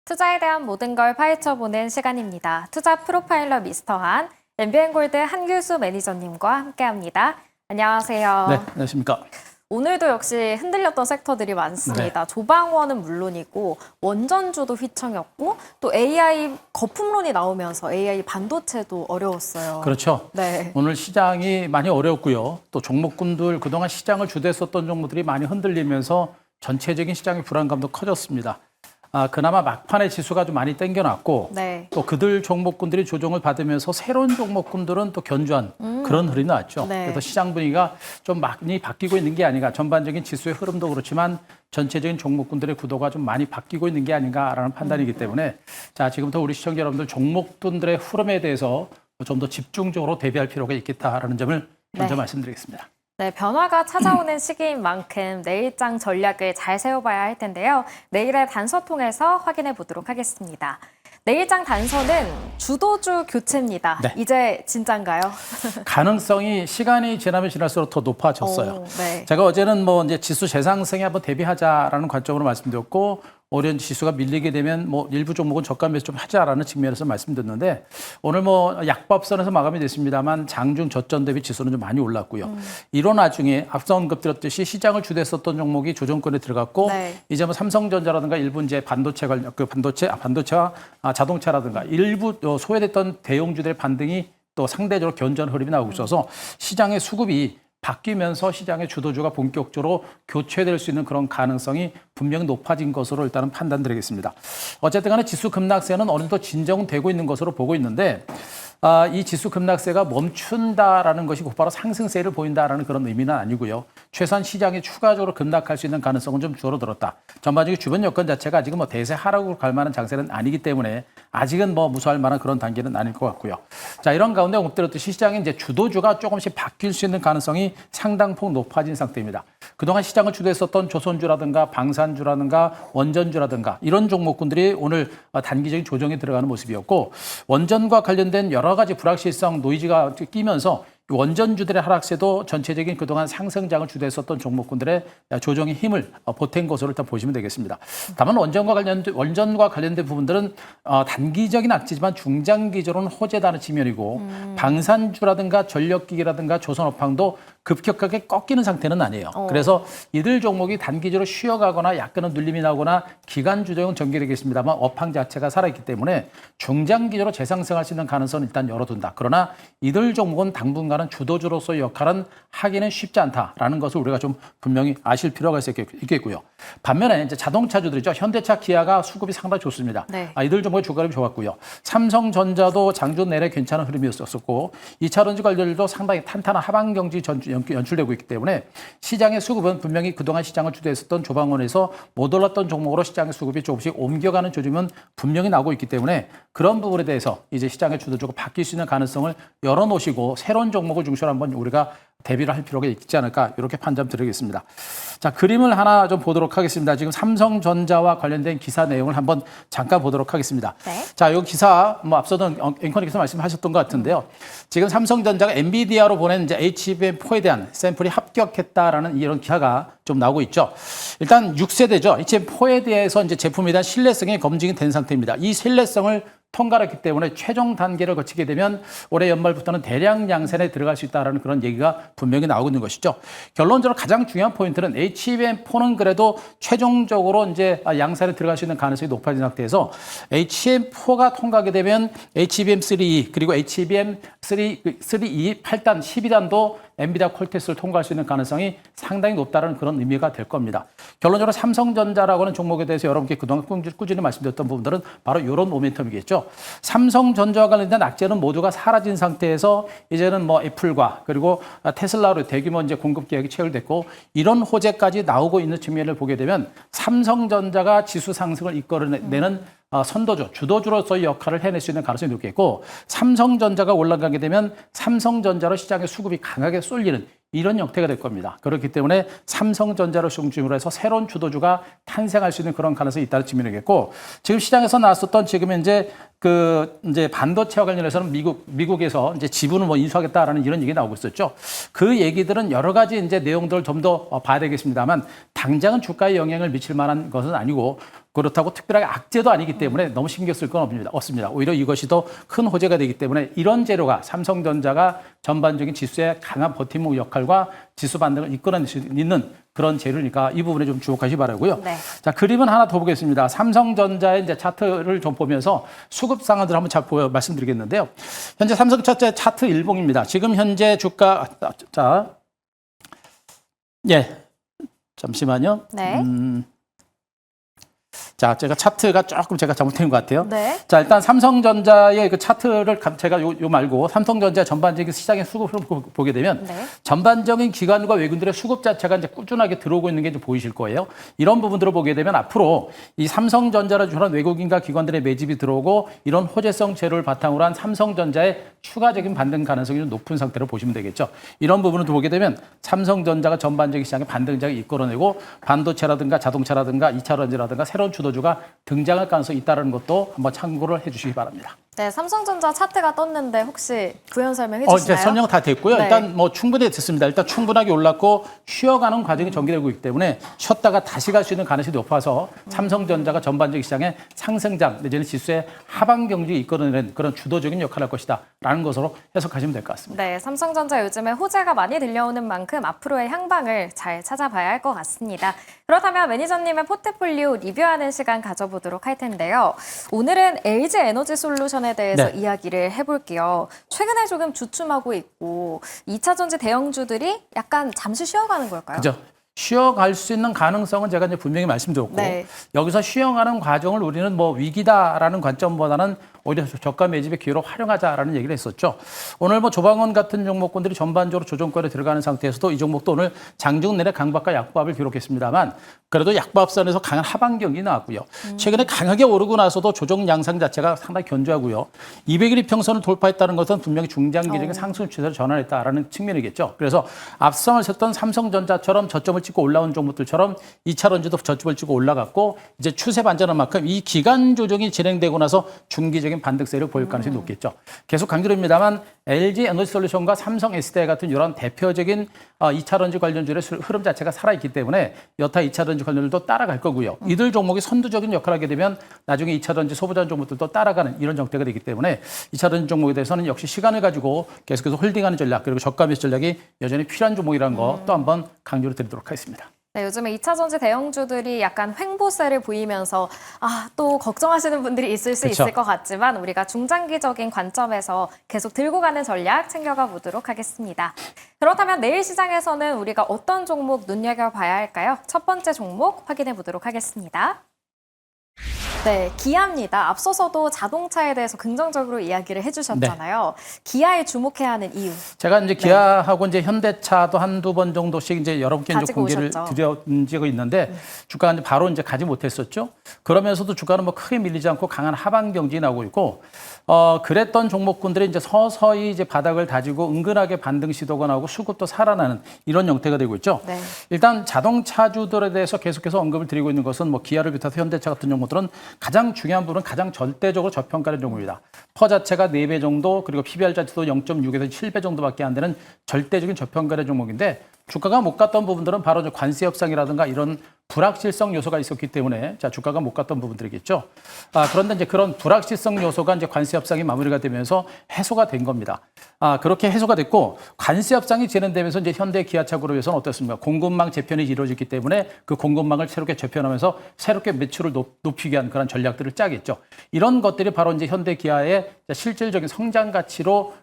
투자에 대한 모든 걸 파헤쳐보는 시간입니다. 투자 프로파일러 미스터 한, MBN골드 한규수 매니저님과 함께합니다. 안녕하세요. 네, 안녕하십니까. 오늘도 역시 흔들렸던 섹터들이 많습니다. 조방원은 물론이고 원전주도 휘청였고 또 AI 거품론이 나오면서 AI 반도체도 어려웠어요. 그렇죠. 네. 오늘 시장이 많이 어려웠고요. 또 종목군들 그동안 시장을 주도했었던 종목들이 많이 흔들리면서 전체적인 시장의 불안감도 커졌습니다. 그나마 막판에 지수가 좀 많이 땡겨놨고 네. 또 그들 종목군들이 조정을 받으면서 새로운 종목군들은 또 견주한 그런 흐름이 나왔죠. 네. 그래서 시장 분위기가 좀 많이 바뀌고 있는 게 아닌가. 전반적인 지수의 흐름도 그렇지만 전체적인 종목군들의 구도가 좀 많이 바뀌고 있는 게 아닌가라는 판단이기 때문에 자, 지금부터 우리 시청자 여러분들 종목군들의 흐름에 대해서 좀 더 집중적으로 대비할 필요가 있겠다라는 점을 먼저 말씀드리겠습니다. 네, 변화가 찾아오는 시기인 만큼 내일장 전략을 잘 세워봐야 할 텐데요. 내일의 단서 통해서 확인해 보도록 하겠습니다. 내일장 단서는 주도주 교체입니다. 네. 이제 진짠가요? 가능성이 시간이 지나면 지날수록 더 높아졌어요. 네. 제가 어제는 뭐 이제 지수 재상승에 한번 대비하자라는 관점으로 말씀드렸고, 오히려 지수가 밀리게 되면 뭐 일부 종목은 저가 매수 좀 하자라는 측면에서 말씀드렸는데, 오늘 뭐 약밥선에서 마감이 됐습니다만 장중 저점 대비 지수는 좀 많이 올랐고요. 이런 와중에 앞서 언급드렸듯이 시장을 주도했었던 종목이 조정권에 들어갔고, 네. 이제 뭐 삼성전자라든가 일부 이제 반도체 관련 반도체와 자동차라든가 일부 소외됐던 대형주들의 반등이 또 상대적으로 견조한 흐름이 나오고 있어서 시장의 수급이 바뀌면서 시장의 주도주가 본격적으로 교체될 수 있는 그런 가능성이 분명히 높아진 것으로 일단은 판단드리겠습니다. 어쨌든 간에 지수 급락세는 어느 정도 진정은 되고 있는 것으로 보고 있는데 이 지수 급락세가 멈춘다라는 것이 곧바로 상승세를 보인다라는 그런 의미는 아니고요. 최소한 시장이 추가적으로 급락할 수 있는 가능성은 좀 줄어들었다. 전반적인 주변 여건 자체가 아직은 뭐 대세 하락으로 갈 만한 장세는 아니기 때문에 아직은 뭐 무서워할 만한 그런 단계는 아닐 것 같고요. 자, 이런 가운데 엎드렸듯이 시장의 이제 주도주가 조금씩 바뀔 수 있는 가능성이 상당폭 높아진 상태입니다. 그동안 시장을 주도했었던 조선주라든가 방산주라든가 원전주라든가 이런 종목군들이 오늘 단기적인 조정에 들어가는 모습이었고, 원전과 관련된 여러 가지 불확실성 노이즈가 끼면서 원전주들의 하락세도 전체적인 그동안 상승장을 주도했었던 종목군들의 조정의 힘을 보탠 것으로 일단 보시면 되겠습니다. 다만 원전과 관련된 부분들은 단기적인 악재지만 중장기적으로는 호재다는 측면이고, 방산주라든가 전력기기라든가 조선업황도 급격하게 꺾이는 상태는 아니에요. 그래서 이들 종목이 단기적으로 쉬어가거나 약간은 눌림이 나거나 기간 주도형 전개되겠습니다만 업황 자체가 살아있기 때문에 중장기적으로 재상승할 수 있는 가능성은 일단 열어둔다. 그러나 이들 종목은 당분간은 주도주로서의 역할은 하기는 쉽지 않다라는 것을 우리가 좀 분명히 아실 필요가 있겠고요. 반면에 이제 자동차주들이죠. 현대차, 기아가 수급이 상당히 좋습니다. 네. 이들 종목의 주가름이 좋았고요. 삼성전자도 장중 내내 괜찮은 흐름이었었고, 2차전지 관련들도 상당히 탄탄한 하방 경지 연출되고 있기 때문에 시장의 수급은 분명히 그동안 시장을 주도했었던 조방원에서 못 올랐던 종목으로 시장의 수급이 조금씩 옮겨가는 조짐은 분명히 나오고 있기 때문에 그런 부분에 대해서 이제 시장의 주도주가 바뀔 수 있는 가능성을 열어놓으시고 새로운 종목을 중심으로 한번 우리가 대비를 할 필요가 있지 않을까, 이렇게 판단 드리겠습니다. 자, 그림을 하나 좀 보도록 하겠습니다. 지금 삼성전자와 관련된 기사 내용을 한번 잠깐 보도록 하겠습니다. 네. 자, 이 기사 뭐 앞서던 앵커님께서 말씀하셨던 것 같은데요. 지금 삼성전자가 엔비디아로 보낸 이제 HBM4에 대한 샘플이 합격했다라는 이런 기사가 좀 나오고 있죠. 일단 6세대죠. HBM4에 대해서 이제 제품에 대한 신뢰성이 검증이 된 상태입니다. 이 신뢰성을 통과했기 때문에 최종 단계를 거치게 되면 올해 연말부터는 대량 양산에 들어갈 수 있다는 그런 얘기가 분명히 나오고 있는 것이죠. 결론적으로 가장 중요한 포인트는 HBM4는 그래도 최종적으로 이제 양산에 들어갈 수 있는 가능성이 높아진 상태에서 HBM4가 통과하게 되면 HBM3E 그리고 HBM3E 8단, 12단도 엔비디아 콜테스트를 통과할 수 있는 가능성이 상당히 높다는 그런 의미가 될 겁니다. 결론적으로 삼성전자라고 하는 종목에 대해서 여러분께 그동안 꾸준히 말씀드렸던 부분들은 바로 이런 모멘텀이겠죠. 삼성전자와 관련된 악재는 모두가 사라진 상태에서 이제는 뭐 애플과 그리고 테슬라로 대규모 이제 공급 계약이 체결됐고, 이런 호재까지 나오고 있는 측면을 보게 되면 삼성전자가 지수 상승을 이끌어내는 선도주, 주도주로서의 역할을 해낼 수 있는 가능성이 높겠고, 삼성전자가 올라가게 되면 삼성전자로 시장의 수급이 강하게 쏠리는 이런 형태가 될 겁니다. 그렇기 때문에 삼성전자를 중심으로 해서 새로운 주도주가 탄생할 수 있는 그런 가능성이 있다는 측면이겠고, 지금 시장에서 나왔었던 지금 이제 그 이제 반도체와 관련해서는 미국에서 이제 지분을 뭐 인수하겠다라는 이런 얘기 나오고 있었죠. 그 얘기들은 여러 가지 이제 내용들을 좀 더 봐야 되겠습니다만 당장은 주가에 영향을 미칠 만한 것은 아니고 그렇다고 특별하게 악재도 아니기 때문에 너무 신경 쓸 건 없습니다. 오히려 이것이 더 큰 호재가 되기 때문에 이런 재료가 삼성전자가 전반적인 지수의 강한 버팀목 역할과 지수 반등을 이끌어낼 수 있는 그런 재료니까 이 부분에 좀 주목하시 바라고요. 네. 자, 그림은 하나 더 보겠습니다. 삼성전자의 이제 차트를 좀 보면서 수급 상황들 한번 잘 말씀드리겠는데요. 현재 삼성전자 차트 일봉입니다. 지금 현재 주가 잠시만요. 네. 자, 제가 차트가 조금 제가 잘못된 것 같아요. 네. 자, 일단 삼성전자의 그 차트를 제가 요 말고 삼성전자 전반적인 시장의 수급을 보게 되면 네. 전반적인 기관과 외국인들의 수급 자체가 이제 꾸준하게 들어오고 있는 게 좀 보이실 거예요. 이런 부분들을 보게 되면 앞으로 이 삼성전자를 주는 외국인과 기관들의 매집이 들어오고 이런 호재성 재료를 바탕으로 한 삼성전자의 추가적인 반등 가능성이 좀 높은 상태로 보시면 되겠죠. 이런 부분을 보게 되면 삼성전자가 전반적인 시장의 반등작을 이끌어내고 반도체라든가 자동차라든가 2차 전지라든가 새로운 주도주가 등장할 가능성이 있다는 것도 한번 참고를 해주시기 바랍니다. 네, 삼성전자 차트가 떴는데 혹시 부연 설명해 주시나요? 이제 설명 다 됐고요. 네. 일단 뭐 충분히 됐습니다. 일단 충분하게 올랐고 쉬어가는 과정이 전개되고 있기 때문에 쉬었다가 다시 갈 수 있는 가능성이 높아서 삼성전자가 전반적 시장의 상승장 내지는 지수의 하방 경직을 이끌어내는 그런 주도적인 역할을 할 것이다라는 것으로 해석하시면 될 것 같습니다. 네, 삼성전자 요즘에 호재가 많이 들려오는 만큼 앞으로의 향방을 잘 찾아봐야 할 것 같습니다. 그렇다면 매니저님의 포트폴리오 리뷰하는 시간 가져보도록 할 텐데요. 오늘은 LG 에너지 솔루션에 대해서 이야기를 해볼게요. 최근에 조금 주춤하고 있고 2차 전지 대형주들이 약간 잠시 쉬어가는 걸까요? 그죠. 쉬어갈 수 있는 가능성은 제가 이제 분명히 말씀드렸고 여기서 쉬어가는 과정을 우리는 뭐 위기다라는 관점보다는 오히려 저가 매집의 기회로 활용하자라는 얘기를 했었죠. 오늘 뭐 조방원 같은 종목군들이 전반적으로 조정권에 들어가는 상태에서도 이 종목도 오늘 장중 내내 강박과 약밥을 기록했습니다만 그래도 약밥선에서 강한 하방 경기 나왔고요. 최근에 강하게 오르고 나서도 조정 양상 자체가 상당히 견조하고요. 200일 이평선을 돌파했다는 것은 분명히 중장기적인 상승 추세로 전환했다라는 측면이겠죠. 그래서 앞성을 쳤던 삼성전자처럼 저점을 찍고 올라온 종목들처럼 2차 런지도 저점을 찍고 올라갔고 이제 추세 반전한 만큼 이 기간 조정이 진행되고 나서 중기적인 반등세를 보일 가능성이 높겠죠. 계속 강조드립니다만 LG 에너지솔루션과 삼성 SDI 같은 이런 대표적인 2차 런지 관련주의 흐름 자체가 살아있기 때문에 여타 2차 런지 관련들도 따라갈 거고요. 이들 종목이 선두적인 역할을 하게 되면 나중에 2차 런지 소부전 종목들도 따라가는 이런 형태가 되기 때문에 2차 런지 종목에 대해서는 역시 시간을 가지고 계속해서 홀딩하는 전략 그리고 저가 매수 전략이 여전히 필요한 종목이라는 거 또 한번 강조를 드리도록 하겠습니다. 네, 요즘에 2차 전지 대형주들이 약간 횡보세를 보이면서 또 걱정하시는 분들이 있을 수 있을 것 같지만 우리가 중장기적인 관점에서 계속 들고 가는 전략 챙겨가 보도록 하겠습니다. 그렇다면 내일 시장에서는 우리가 어떤 종목 눈여겨봐야 할까요? 첫 번째 종목 확인해 보도록 하겠습니다. 네, 기아입니다. 앞서서도 자동차에 대해서 긍정적으로 이야기를 해주셨잖아요. 기아에 주목해야 하는 이유. 제가 이제 기아하고 이제 현대차도 한두 번 정도씩 이제 여러 번 공개를 드린 적이 있는데 주가가 이제 바로 이제 가지 못했었죠. 그러면서도 주가는 뭐 크게 밀리지 않고 강한 하방 경진이 나오고 있고, 그랬던 종목군들이 이제 서서히 이제 바닥을 다지고 은근하게 반등 시도가 나오고 수급도 살아나는 이런 형태가 되고 있죠. 네. 일단 자동차주들에 대해서 계속해서 언급을 드리고 있는 것은 뭐 기아를 비롯해서 현대차 같은 종목들은 가장 중요한 부분은 가장 절대적으로 저평가된 종목입니다. 퍼 자체가 4배 정도 그리고 PBR 자체도 0.6에서 7배 정도밖에 안 되는 절대적인 저평가된 종목인데 주가가 못 갔던 부분들은 바로 관세 협상이라든가 이런 불확실성 요소가 있었기 때문에 주가가 못 갔던 부분들이겠죠. 그런데 이제 그런 불확실성 요소가 이제 관세 협상이 마무리가 되면서 해소가 된 겁니다. 그렇게 해소가 됐고 관세 협상이 진행되면서 이제 현대 기아차 그룹에서는 어떻습니까? 공급망 재편이 이루어졌기 때문에 그 공급망을 새롭게 재편하면서 새롭게 매출을 높이기 위한 그런 전략들을 짜겠죠. 이런 것들이 바로 이제 현대 기아의 실질적인 성장 가치로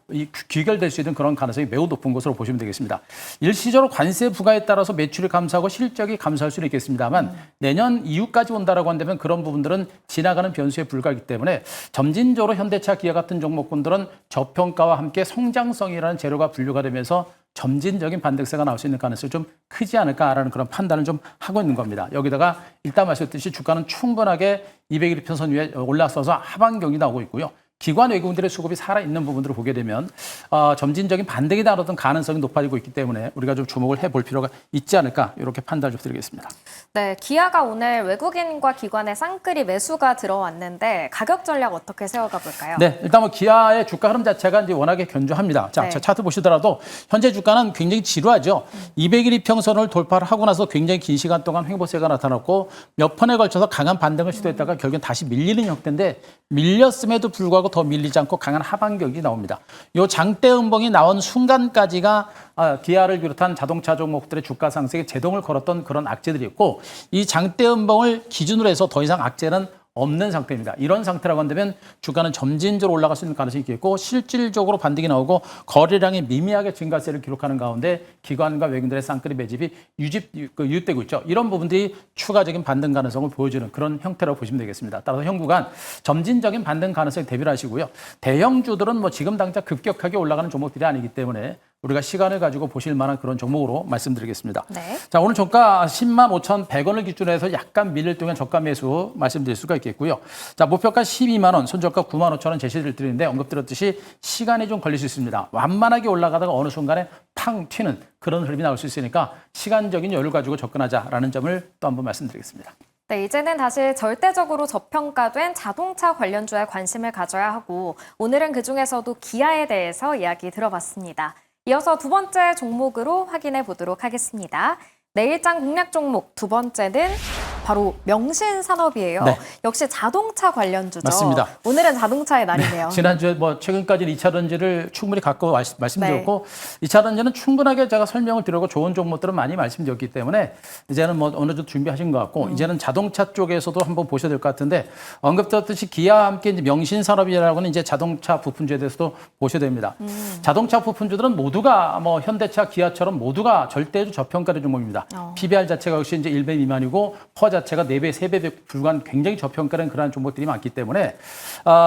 귀결될 수 있는 그런 가능성이 매우 높은 것으로 보시면 되겠습니다. 일시적으로 관세 부과에 따라서 매출이 감소하고 실적이 감소할 수는 있겠습니다만 내년 이후까지 온다라고 한다면 그런 부분들은 지나가는 변수에 불과하기 때문에 점진적으로 현대차 기아 같은 종목군들은 저평가와 함께 성장성이라는 재료가 분류가 되면서 점진적인 반등세가 나올 수 있는 가능성이 좀 크지 않을까라는 그런 판단을 좀 하고 있는 겁니다. 여기다가 일단 말씀드렸듯이 주가는 충분하게 200일 이평선 위에 올라서서 하방 경이 나오고 있고요. 기관 외국인들의 수급이 살아있는 부분들을 보게 되면 점진적인 반등이 나오던 가능성이 높아지고 있기 때문에 우리가 좀 주목을 해볼 필요가 있지 않을까 이렇게 판단을 좀 드리겠습니다. 네, 기아가 오늘 외국인과 기관의 쌍끌이 매수가 들어왔는데 가격 전략 어떻게 세워가 볼까요? 네, 일단 뭐 기아의 주가 흐름 자체가 이제 워낙에 견조합니다. 자, 네. 차트 보시더라도 현재 주가는 굉장히 지루하죠. 200일 이평선을 돌파를 하고 나서 굉장히 긴 시간 동안 횡보세가 나타났고 몇 번에 걸쳐서 강한 반등을 시도했다가 결국엔 다시 밀리는 형태인데 밀렸음에도 불구하고 더 밀리지 않고 강한 하반격이 나옵니다. 요 장대 음봉이 나온 순간까지가 기아를 비롯한 자동차 종목들의 주가 상승에 제동을 걸었던 그런 악재들이 있고 이 장대 음봉을 기준으로 해서 더 이상 악재는 없는 상태입니다. 이런 상태라고 한다면 주가는 점진적으로 올라갈 수 있는 가능성이 있겠고 실질적으로 반등이 나오고 거래량이 미미하게 증가세를 기록하는 가운데 기관과 외국인들의 쌍끌이 매집이 유입되고 있죠. 이런 부분들이 추가적인 반등 가능성을 보여주는 그런 형태라고 보시면 되겠습니다. 따라서 현 구간 점진적인 반등 가능성에 대비를 하시고요. 대형주들은 뭐 지금 당장 급격하게 올라가는 종목들이 아니기 때문에 우리가 시간을 가지고 보실 만한 그런 종목으로 말씀드리겠습니다. 네. 자, 오늘 저가 10만 5,100원을 기준으로 해서 약간 밀릴 동안 저가 매수 말씀드릴 수가 있겠고요. 자, 목표가 12만 원, 손절가 9만 5천 원 제시를 드리는데 언급드렸듯이 시간이 좀 걸릴 수 있습니다. 완만하게 올라가다가 어느 순간에 팡 튀는 그런 흐름이 나올 수 있으니까 시간적인 여유를 가지고 접근하자라는 점을 또 한번 말씀드리겠습니다. 네, 이제는 다시 절대적으로 저평가된 자동차 관련주에 관심을 가져야 하고 오늘은 그중에서도 기아에 대해서 이야기 들어봤습니다. 이어서 두 번째 종목으로 확인해 보도록 하겠습니다. 내일장 공략 종목 두 번째는 바로 명신산업이에요. 네. 역시 자동차 관련주죠. 맞습니다. 오늘은 자동차의 날이네요. 지난주에 뭐 최근까지는 2차 전지를 충분히 갖고 말씀드렸고 2차 전지는 충분하게 제가 설명을 드리고 좋은 종목들은 많이 말씀드렸기 때문에 이제는 뭐 어느 정도 준비하신 것 같고 이제는 자동차 쪽에서도 한번 보셔야 될 것 같은데 언급드렸듯이 기아와 함께 이제 명신산업이라고는 이제 자동차 부품주에 대해서도 보셔야 됩니다. 자동차 부품주들은 모두가 뭐 현대차, 기아처럼 모두가 절대적 저평가된 종목입니다. PBR 자체가 역시 이제 1배 미만이고 퍼 자체가 4배, 3배 불과한 굉장히 저평가된 그러한 종목들이 많기 때문에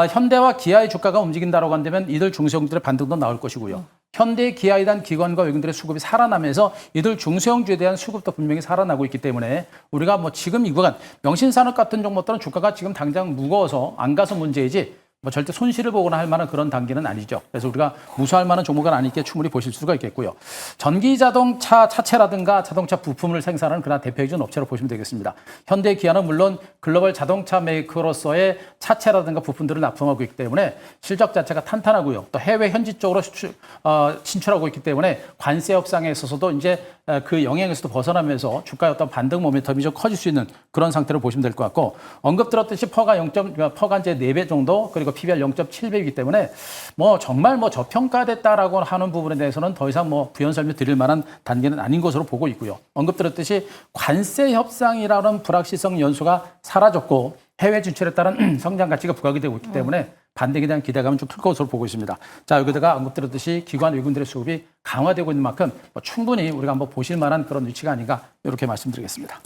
현대와 기아의 주가가 움직인다라고 한다면 이들 중소형들의 반등도 나올 것이고요. 현대, 기아에 대한 기관과 외국인들의 수급이 살아나면서 이들 중소형주에 대한 수급도 분명히 살아나고 있기 때문에 우리가 뭐 지금 이 구간 명신산업 같은 종목들은 주가가 지금 당장 무거워서 안 가서 문제이지 뭐 절대 손실을 보거나 할 만한 그런 단계는 아니죠. 그래서 우리가 무수할 만한 종목은 아니기에 충분히 보실 수가 있겠고요. 전기 자동차 차체라든가 자동차 부품을 생산하는 그런 대표적인 업체로 보시면 되겠습니다. 현대 기아는 물론 글로벌 자동차 메이커로서의 차체라든가 부품들을 납품하고 있기 때문에 실적 자체가 탄탄하고요. 또 해외 현지 쪽으로 진출하고 있기 때문에 관세 협상에 있어서도 이제 그 영향에서도 벗어나면서 주가의 어떤 반등 모멘텀이 좀 커질 수 있는 그런 상태로 보시면 될 것 같고 언급 들었듯이 퍼가 이제 4배 정도 그리고 PBR 0.7배이기 때문에 뭐 정말 뭐 저평가됐다라고 하는 부분에 대해서는 더 이상 뭐 부연 설명 드릴 만한 단계는 아닌 것으로 보고 있고요. 언급 들었듯이 관세 협상이라는 불확실성 연수가 사라졌고 해외 진출에 따른 성장 가치가 부각이 되고 있기 때문에 반등에 대한 기대감은 좀 클 것으로 보고 있습니다. 자, 여기다가 언급드렸듯이 기관 외국인들의 수급이 강화되고 있는 만큼 뭐 충분히 우리가 한번 보실 만한 그런 위치가 아닌가 이렇게 말씀드리겠습니다.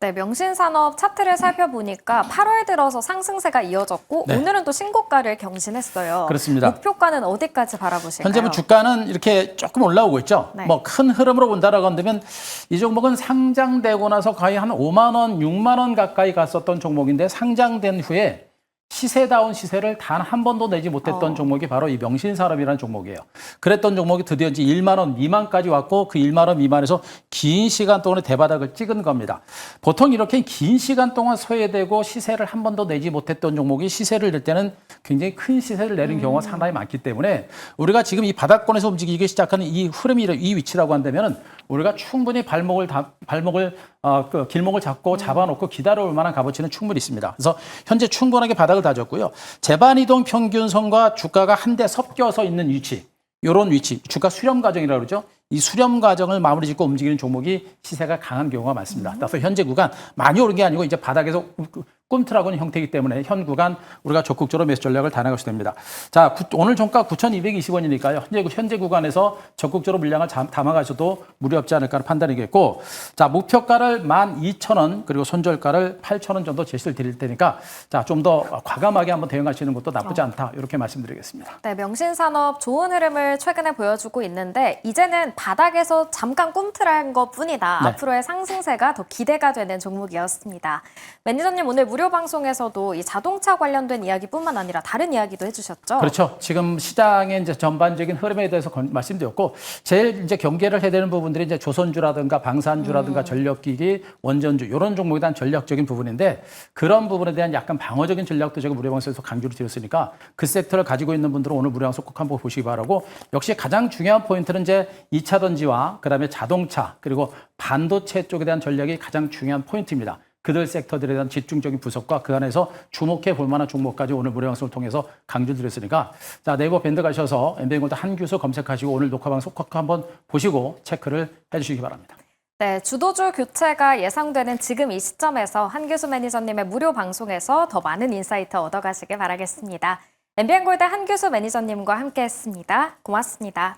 네, 명신산업 차트를 살펴보니까 8월 들어서 상승세가 이어졌고 네. 오늘은 또 신고가를 경신했어요. 그렇습니다. 목표가는 어디까지 바라보실까요? 현재 뭐 주가는 이렇게 조금 올라오고 있죠. 네. 뭐 큰 흐름으로 본다라고 한다면 이 종목은 상장되고 나서 거의 한 5만 원, 6만 원 가까이 갔었던 종목인데 상장된 후에 시세다운 시세를 단 한 번도 내지 못했던 종목이 바로 이 명신산업이라는 종목이에요. 그랬던 종목이 드디어 이제 1만 원 미만까지 왔고 그 1만 원 미만에서 긴 시간 동안에 대바닥을 찍은 겁니다. 보통 이렇게 긴 시간 동안 소외되고 시세를 한 번도 내지 못했던 종목이 시세를 낼 때는 굉장히 큰 시세를 내는 경우가 상당히 많기 때문에 우리가 지금 이 바닥권에서 움직이기 시작하는 이 흐름이 이 위치라고 한다면은 우리가 충분히 길목을 잡고 잡아놓고 기다려올 만한 값어치는 충분히 있습니다. 그래서 현재 충분하게 바닥을 다졌고요. 재반이동 평균선과 주가가 한데 섞여서 있는 위치, 이런 위치, 주가 수렴 과정이라고 그러죠. 이 수렴 과정을 마무리 짓고 움직이는 종목이 시세가 강한 경우가 많습니다. 따라서 현재 구간 많이 오른 게 아니고 이제 바닥에서 꿈틀하고 있는 형태이기 때문에 현 구간 우리가 적극적으로 매수 전략을 다나가셔야 됩니다. 자, 오늘 종가 9,220원이니까요. 현재 구간에서 적극적으로 물량을 담아가셔도 무리 없지 않을까 판단이겠고, 자, 목표가를 12,000원 그리고 손절가를 8,000원 정도 제시를 드릴 테니까 자, 좀 더 과감하게 한번 대응하시는 것도 나쁘지 않다 이렇게 말씀드리겠습니다. 네, 명신산업 좋은 흐름을 최근에 보여주고 있는데 이제는 바닥에서 잠깐 꿈틀한 것뿐이다. 네. 앞으로의 상승세가 더 기대가 되는 종목이었습니다. 매니저님 오늘 무료 방송에서도 이 자동차 관련된 이야기뿐만 아니라 다른 이야기도 해주셨죠? 그렇죠. 지금 시장의 이제 전반적인 흐름에 대해서 말씀드렸고, 제일 이제 경계를 해야 되는 부분들이 이제 조선주라든가 방산주라든가 전력기기, 원전주 이런 종목에 대한 전략적인 부분인데, 그런 부분에 대한 약간 방어적인 전략도 제가 무료 방송에서 강조를 드렸으니까 그 섹터를 가지고 있는 분들은 오늘 무료 방송 꼭 한번 보시기 바라고, 역시 가장 중요한 포인트는 이제 2차 전지와 그다음에 자동차 그리고 반도체 쪽에 대한 전략이 가장 중요한 포인트입니다. 그들 섹터들에 대한 집중적인 분석과 그 안에서 주목해 볼 만한 종목까지 오늘 무료 방송을 통해서 강조드렸으니까, 자, 네이버 밴드 가셔서 엠비앵골드 한규수 검색하시고 오늘 녹화 방송 꼭 한번 보시고 체크를 해주시기 바랍니다. 네, 주도주 교체가 예상되는 지금 이 시점에서 한규수 매니저님의 무료 방송에서 더 많은 인사이트 얻어가시길 바라겠습니다. 엠비앵골드 한규수 매니저님과 함께했습니다. 고맙습니다.